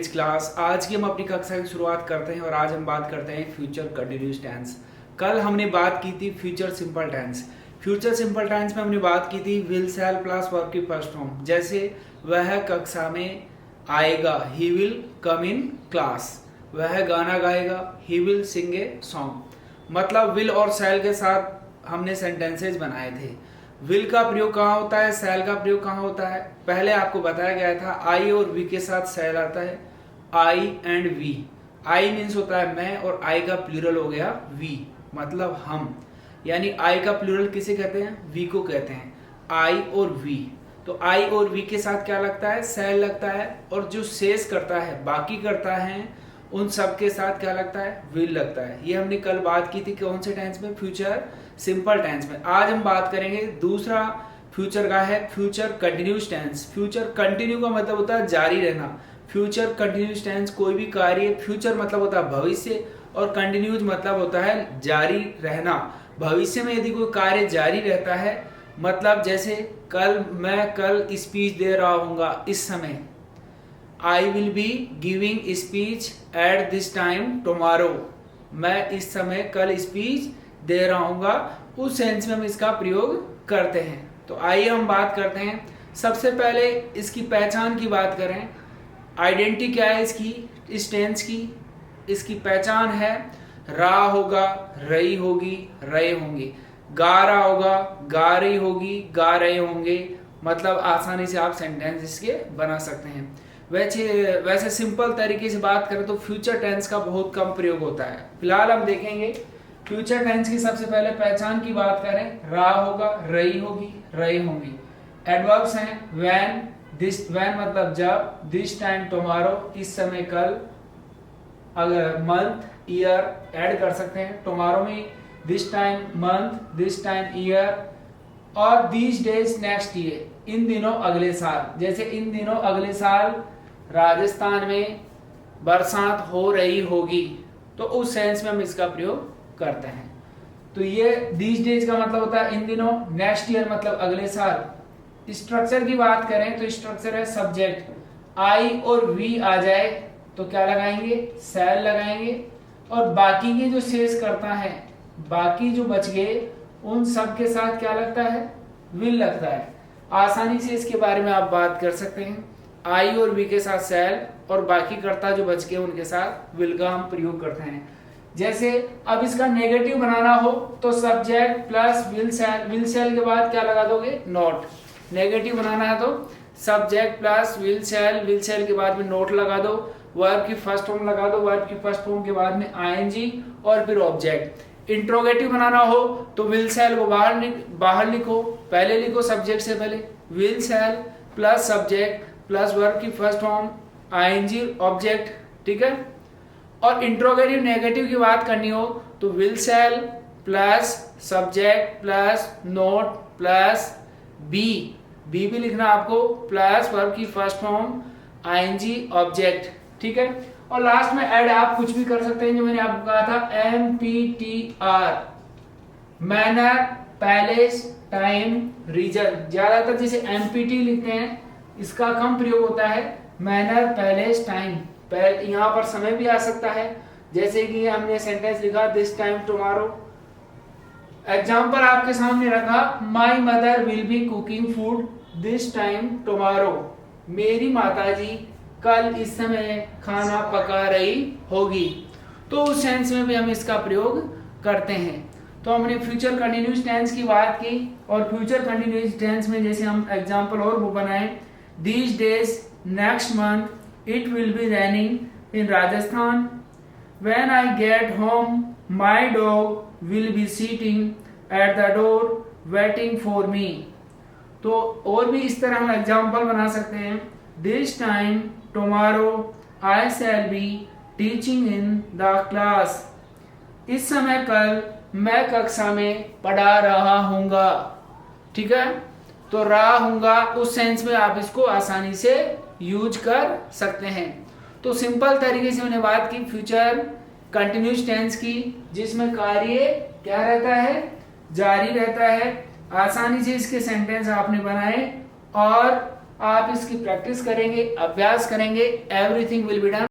Class आज की हम अपनी कक्षा की शुरुआत करते हैं और आज हम बात करते हैं फ्यूचर कंटिन्यूस टेंस। कल हमने बात की थी future simple tense. Future simple tense में हमने बात की थी विल शैल प्लस वर्ब की फर्स्ट फॉर्म, जैसे वह कक्षा में आएगा, he will come in class. वह गाना गाएगा, he will sing a song. मतलब विल और शैल के साथ हमने सेंटेंसेस बनाए थे। विल का प्रयोग कहाँ होता है, शैल का प्रयोग कहाँ होता है, पहले आपको बताया गया था। आई और वी के साथ शैल आता है, आई एंड वी। आई मीन्स होता है मैं और आई का प्लूरल हो गया वी, मतलब हम। यानी आई का प्लूरल किसे कहते हैं, वी को कहते हैं, आई और वी। तो आई और वी के साथ क्या लगता है, शैल लगता है। और जो शेष करता है, बाकी करता है, उन सब के साथ क्या लगता है, विल लगता है। ये हमने कल बात की थी कौन से टेंस में, फ्यूचर सिंपल टेंस में। आज हम बात करेंगे दूसरा फ्यूचर का है future continuous tense. Future continue का मतलब होता है जारी रहना। फ्यूचर कंटिन्यूस टेंस कोई भी कार्य, फ्यूचर मतलब होता है भविष्य और कंटिन्यूज मतलब होता है जारी रहना। भविष्य में यदि कोई कार्य जारी रहता है, मतलब जैसे मैं कल स्पीच दे रहा हूँगा, इस समय I will be giving speech at this time tomorrow. मैं इस समय कल स्पीच दे रहा हूँगा, उस सेंस में हम इसका प्रयोग करते हैं। तो आइए हम बात करते हैं। सबसे पहले इसकी पहचान की बात करें। आइडेंटिटी क्या है इसकी, इस टेंस की, इसकी पहचान है रहा होगा, रही होगी, रहे होंगे। गा रहा होगा, गा रही होगी, गा रहे होंगे। मतलब आसानी से आप सेंटेंस इसके बना सकते हैं। वैसे सिंपल तरीके से बात करें तो फ्यूचर टेंस का बहुत कम प्रयोग होता है। फिलहाल हम देखेंगे फ्यूचर टेंस की सबसे पहले पहचान की बात करें। रहा होगा, रही होगी, रहे होंगे। एडवर्ब्स हैं व्हेन, दिस, व्हेन मतलब जब, दिस टाइम टुमारो इस समय कल, अगर मंथ, ईयर ऐड कर सकते हैं। टुमारो में this time month, this time year, और दीज डेज नेक्स्ट ईयर, इन दिनों अगले साल। जैसे इन दिनों अगले साल राजस्थान में बरसात हो रही होगी, तो उस सेंस में हम इसका प्रयोग करते हैं। तो ये दीज डेज का मतलब होता है इन दिनों, नेक्स्ट ईयर मतलब अगले साल। स्ट्रक्चर की बात करें तो स्ट्रक्चर है सब्जेक्ट, आई और वी आ जाए तो क्या लगाएंगे, शैल लगाएंगे। और बाकी के जो शेष करता है, बाकी जो बच गए, उन सब के साथ क्या लगता है, विल लगता है। आसानी से इसके बारे में आप बात कर सकते हैं। आई और वी के साथ शैल और बाकी कर्ता जो बच गए उनके साथ विल का हम प्रयोग करते हैं। जैसे अब इसका नेगेटिव बनाना हो तो सब्जेक्ट प्लस विल शैल के बाद क्या लगा दोगे, नॉट। नेगेटिव बनाना है तो सब्जेक्ट प्लस विल शैल के बाद में नोट लगा दो। वर्ब की फर्स्ट फॉर्म लगा दो, वर्ब की फर्स्ट फॉर्म के बाद में आईएनजी और फिर ऑब्जेक्ट। इंट्रोगेटिव बनाना हो तो विल शैल को बाहर लिखो, पहले लिखो सब्जेक्ट से पहले, will shall plus subject plus verb की फर्स्ट फॉर्म आईएनजी ऑब्जेक्ट, ठीक है। और इंट्रोगेटिव नेगेटिव की बात करनी हो तो will shall plus subject plus not plus be भी लिखना आपको, प्लस वर्ब की फर्स्ट फॉर्म आईएनजी ऑब्जेक्ट, ठीक है। और लास्ट में ऐड आप कुछ भी कर सकते हैं, जो मैंने आपको कहा था MPTR, manner, place, time, reason. ज्यादातर जैसे MPT लिखते हैं, इसका कम प्रयोग होता है मैनर, पैलेस, टाइम। यहाँ पर समय भी आ सकता है, जैसे कि हमने सेंटेंस लिखा दिस टाइम टुमारो। एग्जाम्पल आपके सामने रखा, my mother will be cooking food this time tomorrow. मेरी माताजी कल इस समय खाना पका रही होगी। तो उस सेंस में भी हम इसका प्रयोग करते हैं। तो हमने फ्यूचर कंटिन्यूस टेंस की बात की, और फ्यूचर कंटिन्यूस टेंस में जैसे हम एग्जांपल और वो बनाए, these days, next month it will be raining in Rajasthan, when I get home my dog will be sitting at the door waiting for me. तो और भी इस तरह हम एग्जांपल बना सकते हैं, this time tomorrow I shall be teaching in the class. इस समय कल मैं कक्षा में पढ़ा रहा हूँगा, ठीक है। तो रहा हूँगा उस सेंस में आप इसको आसानी से यूज कर सकते हैं। तो सिंपल तरीके से मैंने बात की फ्यूचर कंटिन्यूस टेंस की, जिसमें कार्य क्या रहता है, जारी रहता है। आसानी से इसके सेंटेंस आपने बनाए और आप इसकी प्रैक्टिस करेंगे, अभ्यास करेंगे, एवरीथिंग विल बी डन।